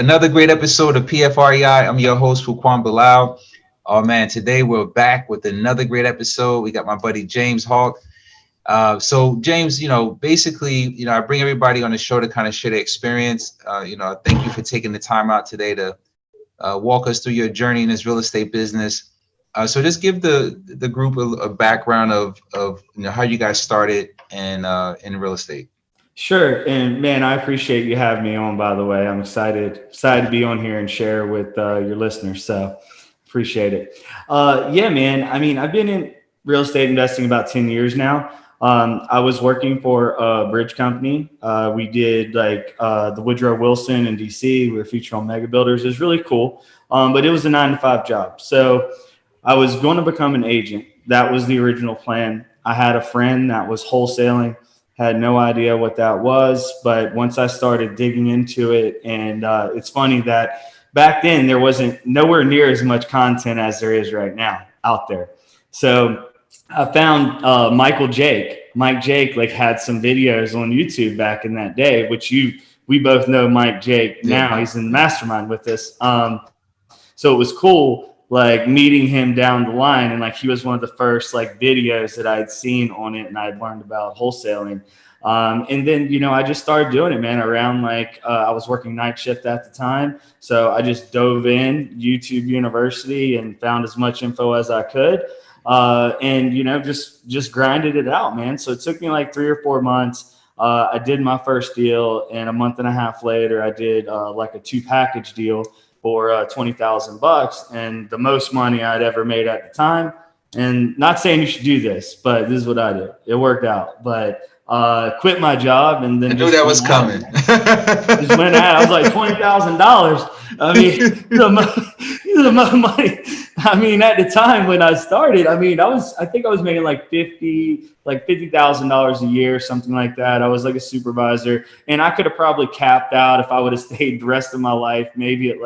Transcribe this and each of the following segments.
another great episode of PFREI. I'm your host, Fuquan Bilal. Oh man, today we're back with another great episode. We got my buddy James Hawk. So James, basically, I bring everybody on the show to kind of share their experience. Thank you for taking the time out today to walk us through your journey in this real estate business. So just give the group a background of how you guys started in real estate. Sure. And man, I appreciate you having me on, by the way. I'm excited to be on here and share with your listeners. So appreciate it. Yeah, man. I mean, I've been in real estate investing about 10 years now. I was working for a bridge company. We did the Woodrow Wilson in DC. We were featured on Mega Builders. It was really cool. But it was a 9-to-5 job. So I was going to become an agent. That was the original plan. I had a friend that was wholesaling. Had no idea what that was, but once I started digging into it, and it's funny that back then there wasn't nowhere near as much content as there is right now out there. So I found Mike Jake had some videos on YouTube back in that day, which we both know Mike Jake now. Yeah. He's in the mastermind with us. So it was cool meeting him down the line, and he was one of the first videos that I'd seen on it, and I'd learned about wholesaling. And then, I just started doing it, man, around I was working night shift at the time. So I just dove in YouTube University and found as much info as I could. And, just grinded it out, man. So it took me 3 or 4 months. I did my first deal, and a month and a half later, I did a 2-package deal for $20,000, and the most money I'd ever made at the time. And not saying you should do this, but this is what I did. It worked out, but quit my job, and then I knew that was coming. Just went out. I was like $20,000. I mean, the money. I mean, at the time when I started, I think I was making $50,000 a year, something like that. I was a supervisor, and I could have probably capped out if I would have stayed the rest of my life, maybe at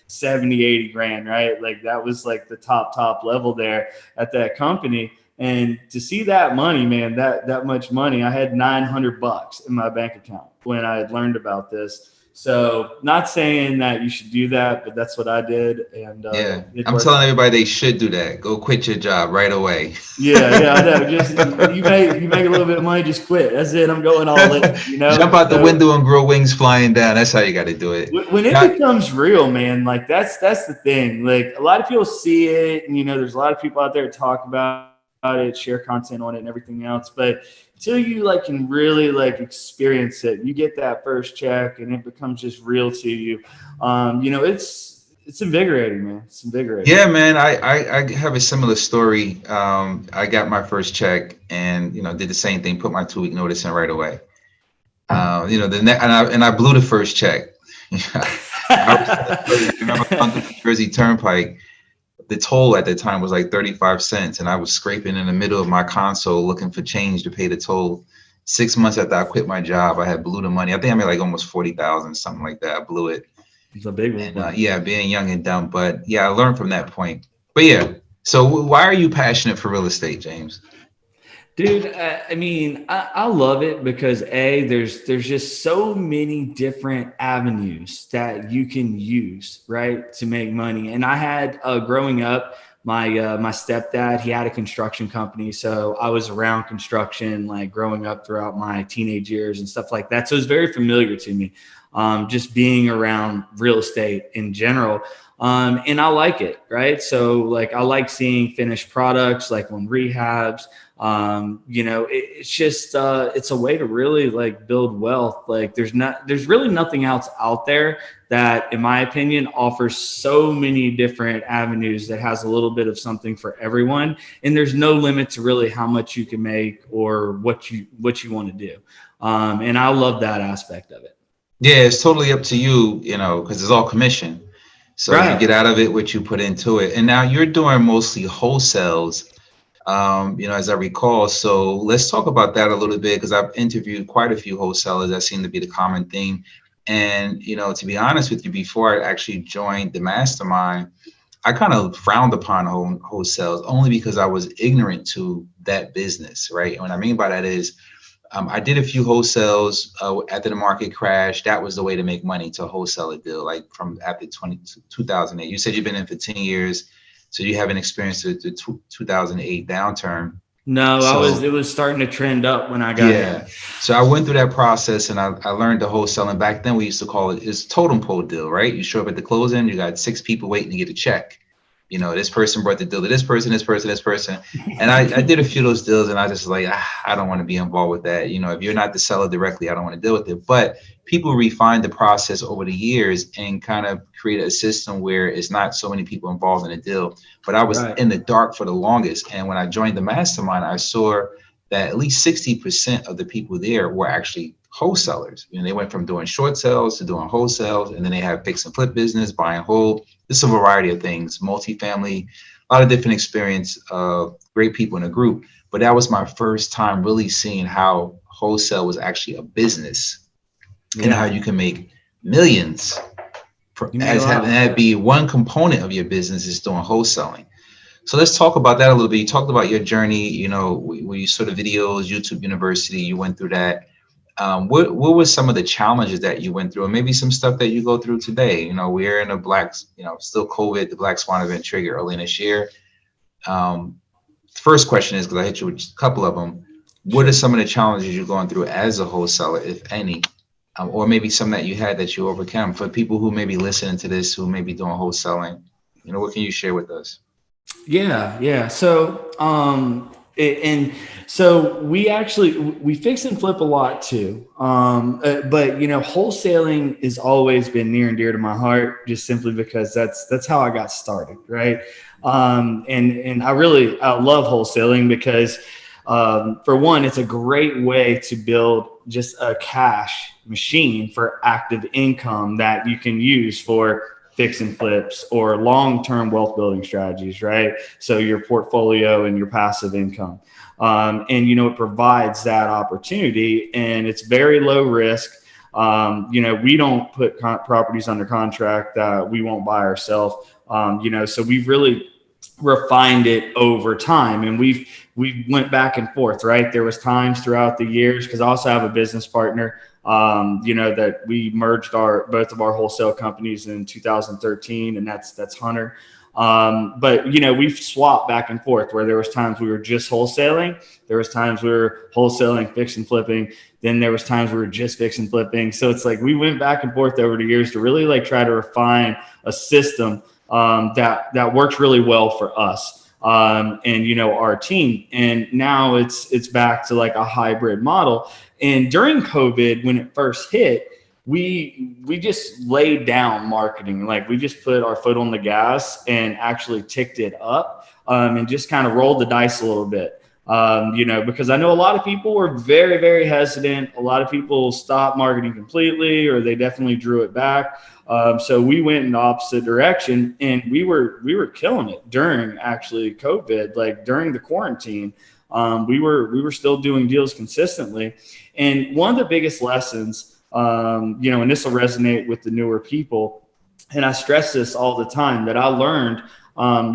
70, 80 grand, right? That was the top level there at that company. And to see that money, man, that much money, I had $900 in my bank account when I had learned about this. So not saying that you should do that, but that's what I did. And yeah, I'm telling everybody they should do that. Go quit your job right away. Yeah, I know. Just you make a little bit of money, just quit. That's it. I'm going all in. Jump out the window and grow wings flying down. That's how you got to do it. When it becomes real, man, that's the thing. A lot of people see it, and there's a lot of people out there that talk about it, share content on it and everything else, but until you can really experience it, you get that first check and it becomes just real to you. It's invigorating, man. It's invigorating. Yeah, man. I have a similar story. I got my first check and did the same thing, put my 2-week notice in right away. And I blew the first check. I remember on the Jersey Turnpike. The toll at the time was 35 cents, and I was scraping in the middle of my console looking for change to pay the toll. 6 months after I quit my job, I had blew the money. I think I made almost 40,000, something like that. I blew it. It's a big one. And, being young and dumb, but yeah, I learned from that point. But yeah, so why are you passionate for real estate, James? Dude, I love it because there's just so many different avenues that you can use, right, to make money. And I had growing up, my stepdad, he had a construction company, so I was around construction growing up throughout my teenage years and stuff like that. So it's very familiar to me, just being around real estate in general. And I like it, right? So I like seeing finished products on rehabs. It's just it's a way to really build wealth. There's really nothing else out there that, in my opinion, offers so many different avenues that has a little bit of something for everyone. And there's no limit to really how much you can make or what you want to do. And I love that aspect of it. Yeah, it's totally up to you, because it's all commission. So right. You get out of it what you put into it. And now you're doing mostly wholesales, as I recall. So let's talk about that a little bit, because I've interviewed quite a few wholesalers. That seemed to be the common theme. And, to be honest with you, before I actually joined the mastermind, I kind of frowned upon wholesales only because I was ignorant to that business, right? And what I mean by that is I did a few wholesales after the market crash. That was the way to make money, to wholesale a deal, like from after 2008. You said you've been in for 10 years, so you haven't experienced the 2008 downturn. No, So it was starting to trend up when I got in. yeah, so I went through that process and I learned the wholesaling. Back then we used to call it is totem pole deal, right? You show up at the closing, you got 6 people waiting to get a check. You know, this person brought the deal to this person, this person, this person. And I did a few of those deals and I just like, I don't want to be involved with that. You know, if you're not the seller directly, I don't want to deal with it. But people refined the process over the years and kind of created a system where it's not so many people involved in a deal. But I was Right. in the dark for the longest. And when I joined the mastermind, I saw that at least 60% of the people there were actually wholesalers. You know, they went from doing short sales to doing wholesales, and then they have fix and flip business, buying whole. There's a variety of things, multifamily, a lot of different experience, great people in the group. But that was my first time really seeing how wholesale was actually a business and how Yeah. you can make millions You made a as having lot. that be one component of your business is doing wholesaling. So let's talk about that a little bit. You talked about your journey, you know, where you sort of videos, YouTube University, you went through that. What was some of the challenges that you went through, and maybe some stuff that you go through today? You know, we're in a still COVID, the Black Swan event triggered early in this year. Um, First question is, because I hit you with a couple of them, what are Sure. some of the challenges you're going through as a wholesaler, if any? Or maybe some that you had that you overcome for people who may be listening to this, who may be doing wholesaling. You know, what can you share with us? Yeah, yeah. So, and so we fix and flip a lot too. But you know, wholesaling has always been near and dear to my heart, just simply because that's how I got started, right? And I love wholesaling because, for one, it's a great way to build just a cash machine for active income that you can use for fix and flips or long-term wealth building strategies, right? So your portfolio and your passive income. And, you know, it provides that opportunity and it's very low risk. You know, we don't put properties under contract that we won't buy ourselves. You know, so we've really refined it over time and we went back and forth, right? There was times throughout the years, because I also have a business partner, you know, that we merged both of our wholesale companies in 2013, and that's Hunter. But you know, we've swapped back and forth where there was times we were just wholesaling, there was times we were wholesaling, fix and flipping, then there was times we were just fix and flipping. So it's like we went back and forth over the years to really like try to refine a system that works really well for us, and you know, our team. And now it's back to like a hybrid model. And during COVID, when it first hit, we just laid down marketing. Like we just put our foot on the gas and actually ticked it up, and just kind of rolled the dice a little bit. You know, because I know a lot of people were very, very hesitant. A lot of people stopped marketing completely, or they definitely drew it back. So we went in the opposite direction, and we were killing it during actually COVID, like during the quarantine. We were still doing deals consistently, and one of the biggest lessons, you know, and this will resonate with the newer people, and I stress this all the time, that I learned,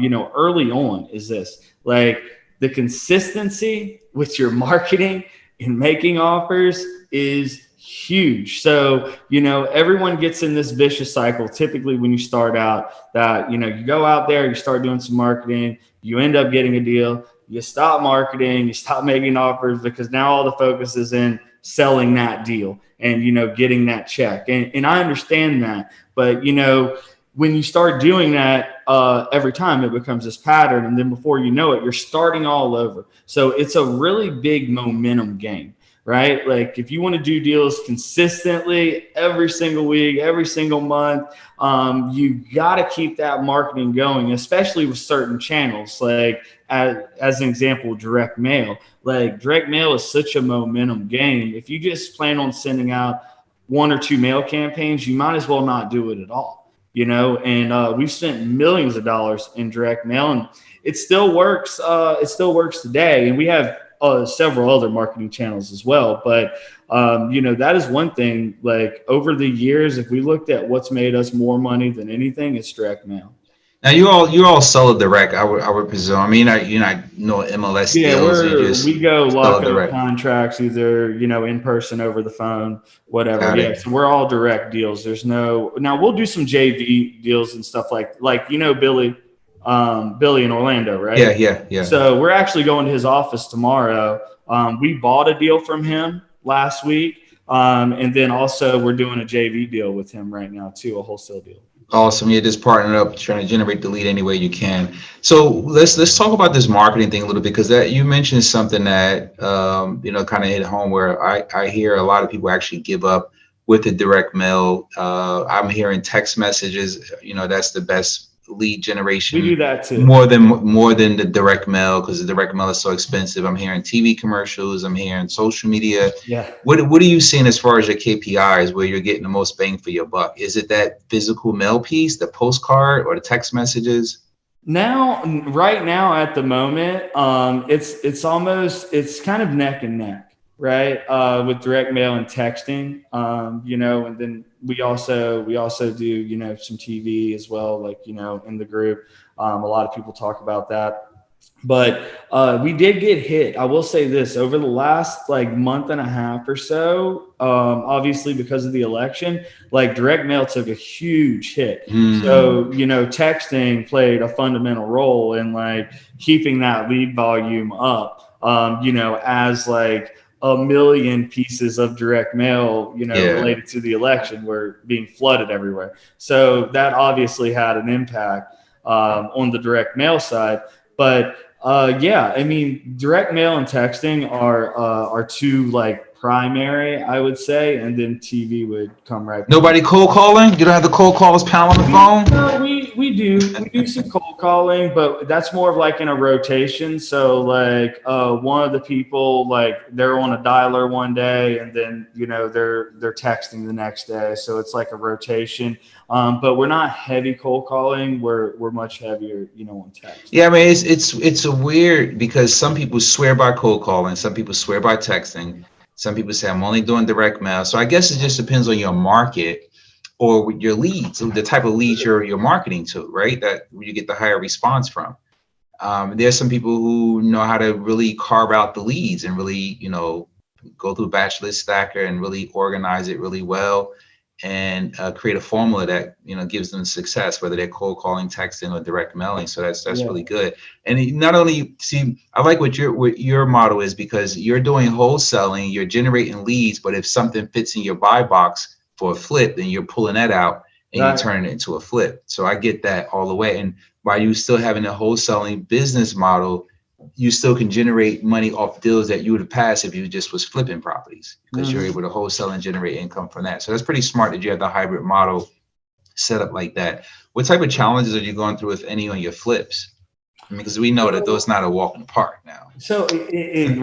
you know, early on, is this: like the consistency with your marketing and making offers is huge. So, you know, everyone gets in this vicious cycle typically when you start out, that, you know, you go out there, you start doing some marketing, you end up getting a deal, you stop marketing, you stop making offers, because now all the focus is in selling that deal and, you know, getting that check. And I understand that, but, you know, when you start doing that every time, it becomes this pattern. And then before you know it, you're starting all over. So it's a really big momentum game, right? Like if you want to do deals consistently every single week, every single month, you got to keep that marketing going, especially with certain channels. Like as an example, direct mail. Like direct mail is such a momentum game. If you just plan on sending out 1 or 2 mail campaigns, you might as well not do it at all. You know, and we've spent millions of dollars in direct mail, and it still works. It still works today, and we have several other marketing channels as well. But you know, that is one thing. Like over the years, if we looked at what's made us more money than anything, it's direct mail. Now you all sell it direct. I would presume. I mean, you're not no MLS Yeah, deals. You we just go sell lock it up direct. contracts either, in person, over the phone, whatever. Got Yeah, it. so we're all direct deals. There's no, now we'll do some JV deals and stuff like Billy in Orlando, Yeah, right? yeah, yeah. So we're actually going to his office tomorrow. We bought a deal from him last week, and then also we're doing a JV deal with him right now too, a wholesale deal. Awesome. Yeah, just partner up, trying to generate the lead any way you can. So let's talk about this marketing thing a little bit because that you mentioned something that kind of hit home where I hear a lot of people actually give up with the direct mail. I'm hearing text messages. That's the best lead We do generation that too. more than the direct mail because the direct mail is so expensive. I'm hearing TV commercials. I'm hearing social media. Yeah. What are you seeing as far as your KPIs where you're getting the most bang for your buck? Is it that physical mail piece, the postcard, or the text messages? Now, right now, at the moment, it's kind of neck and neck, right? With direct mail and texting, and then we also do some TV as well, like in the group. A lot of people talk about that. But we did get hit. I will say this: over the last like month and a half or so, obviously because of the election, like direct mail took a huge hit. Hmm. So texting played a fundamental role in like keeping that lead volume up. As like a million pieces of direct mail, Yeah. related to the election were being flooded everywhere. So that obviously had an impact on the direct mail side. But yeah, I mean, direct mail and texting are two like primary, I would say, and then TV would come right behind. Nobody cold calling? You don't have the cold callers pound on the We phone? no, we do some cold calling, but that's more of like in a rotation. So like one of the people, like they're on a dialer one day and then they're texting the next day. So it's like a rotation. But we're not heavy cold calling. We're much heavier, on text. Yeah, I mean it's a weird because some people swear by cold calling, some people swear by texting, some people say I'm only doing direct mail. So I guess it just depends on your market or with your leads, the type of leads you're marketing to, right? That you get the higher response from. There's some people who know how to really carve out the leads and really, go through batch list stacker and really organize it really well and create a formula that gives them success, whether they're cold calling, texting, or direct mailing. So that's Yeah. really good. And not only see, I like what your model is because you're doing wholesaling, you're generating leads, but if something fits in your buy box for a flip, then you're pulling that out and you Right. turn it into a flip. So I get that all the way. And while you still having a wholesaling business model, you still can generate money off deals that you would have passed if you just was flipping properties because you're Mhm. able to wholesale and generate income from that. So that's pretty smart that you have the hybrid model set up like that. What type of challenges are you going through, if any, on your flips? I mean, because we know that So those not a walk in the park now.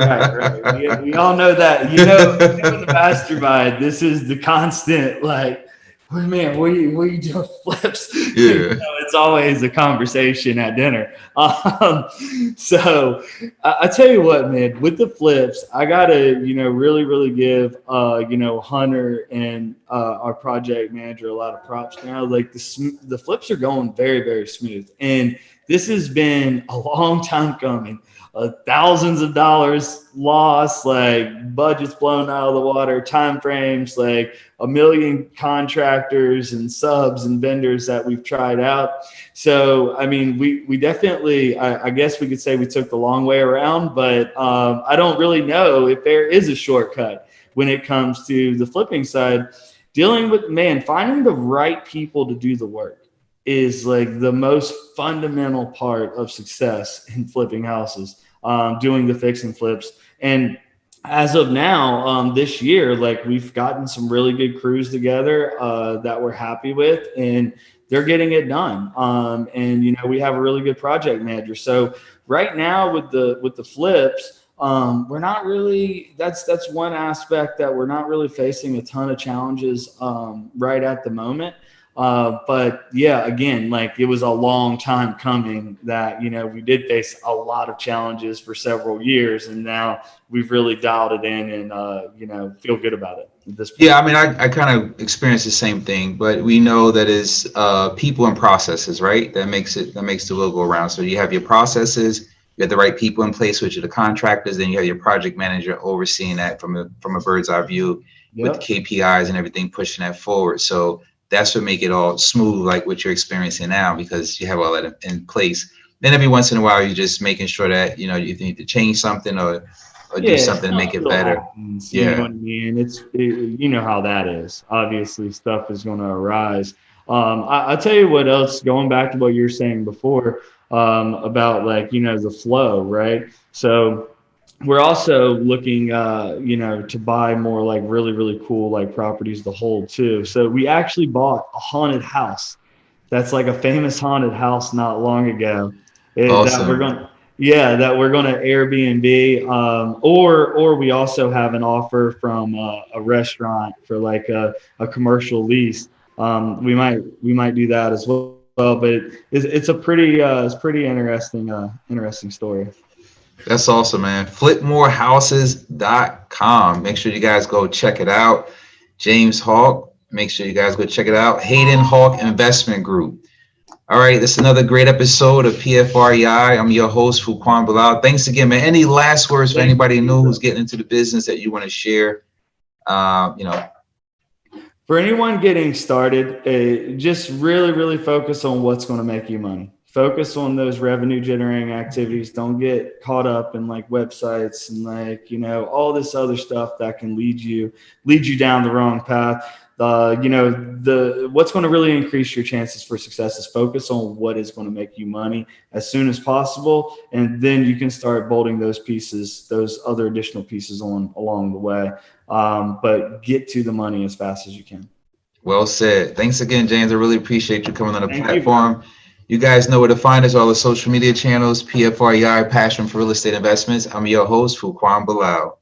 right. We all know that. In the mastermind, this is the constant like, "Well, man, what you doing flips?" Yeah. It's always a conversation at dinner. So I tell you what, man, with the flips, I gotta really really give Hunter and our project manager a lot of props now. Like the flips are going very very smooth, and this has been a long time coming. Thousands of dollars lost, like budgets blown out of the water, time frames, like a million contractors and subs and vendors that we've tried out. So, I mean, we definitely, I guess we could say we took the long way around, but I don't really know if there is a shortcut when it comes to the flipping side. Dealing with, man, finding the right people to do the work is like the most fundamental part of success in flipping houses, doing the fix and flips. And as of now, this year, like we've gotten some really good crews together that we're happy with, and they're getting it done. And we have a really good project manager. So right now with the flips, we're not really. That's one aspect that we're not really facing a ton of challenges right at the moment. But yeah, again, like it was a long time coming that, we did face a lot of challenges for several years, and now we've really dialed it in and, feel good about it. at this point? Yeah, I mean, I kind of experienced the same thing, but we know that is people and processes, right? That makes the wheel go around. So you have your processes, you have the right people in place, which are the contractors, then you have your project manager overseeing that from a bird's eye view with the Yep. KPIs and everything pushing that forward. So that's what make it all smooth, like what you're experiencing now, because you have all that in place. Then every once in a while, you're just making sure that you need to change something or do Yeah, something to stuff make it still better. happens. You know Yeah. what I mean? You know how that is. Obviously, stuff is going to arise. I'll tell you what else. Going back to what you were saying before about like the flow, right? So we're also looking, to buy more like really cool like properties to hold too. So we actually bought a haunted house that's like a famous haunted house not long ago that we're Awesome. going that we're going to Airbnb, or we also have an offer from a restaurant for like a commercial lease. We might do that as well, but it's pretty interesting story. That's awesome, man. Flipmorehouses.com. Make sure you guys go check it out. James Hawk. Make sure you guys go check it out. Hayden Hawk Investment Group. All right, this is another great episode of PFREI. I'm your host, Fuquan Bilal. Thanks again, man. Any last words for Thank anybody you, new bro. who's getting into the business that you want to share? Uh, you know, For anyone getting started, just really focus on what's going to make you money. Focus on those revenue generating activities. Don't get caught up in like websites and like all this other stuff that can lead you down the wrong path. The what's going to really increase your chances for success is focus on what is going to make you money as soon as possible, and then you can start bolting those pieces, those other additional pieces on along the way. But get to the money as fast as you can. well said. Thanks again, James. I really appreciate you coming on the Thank you, bro. platform. You guys know where to find us, all the social media channels, PFREI, Passion for Real Estate Investments. I'm your host, Fuquan Bilal.